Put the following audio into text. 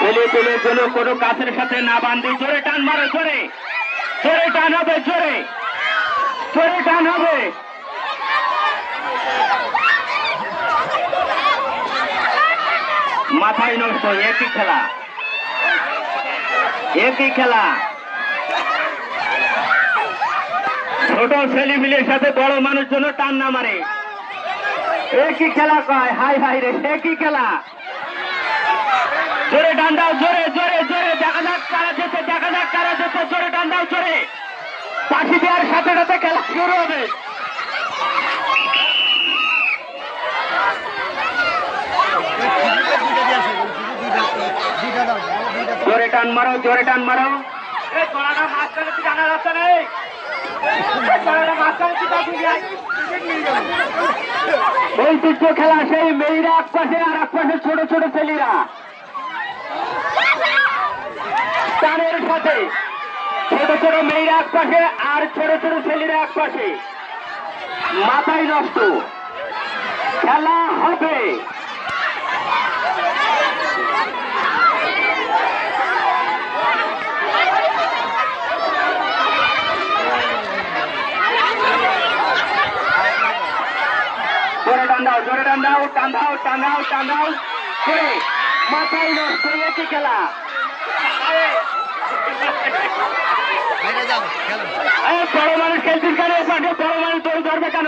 ছেলে তুলে যেন কোনো গাছের সাথে না বান্ধি, জোরে টান মারো, জোরে জোরে টান হবে, জোরে জোরে টান হবে। মাথায় নষ্ট, একই খেলা একই খেলা। ছোট ছেলে মিলের সাথে বড় মানুষ জন্য টান না মারে, একই খেলা কয়। হাই হাই রে, একই খেলা। জোরে টান দাও, জোরে জোরে জোরে, দেখা যাক কারা যেতে, দেখা যাক কারা যেতে, জোরে টান দাও, জোরে। পাশি দেওয়ার সাথে সাথে খেলা শুরু হবে। জোরে টান মারো, জোরে টান মারো। ঐতিহ্য খেলা, সেই মেয়েরা এক পাশে আর এক পাশে ছোট ছোট ছেলেরা টানের সাথে, ছোট ছোট মেয়েরা এক পাশে আর ছোট ছোট ছেলেরা এক পাশে। মাথায় নষ্ট, খেলা হবে। জোরে টান দাও, জোরে টান দাও, টান দাও, টান দাও, টান দাও, জোরে। মাথায় নষ্ট, একই খেলা। বড় মানুষ খেলছিস কেন? বড় মানুষ দৌড় ধরবে কেন?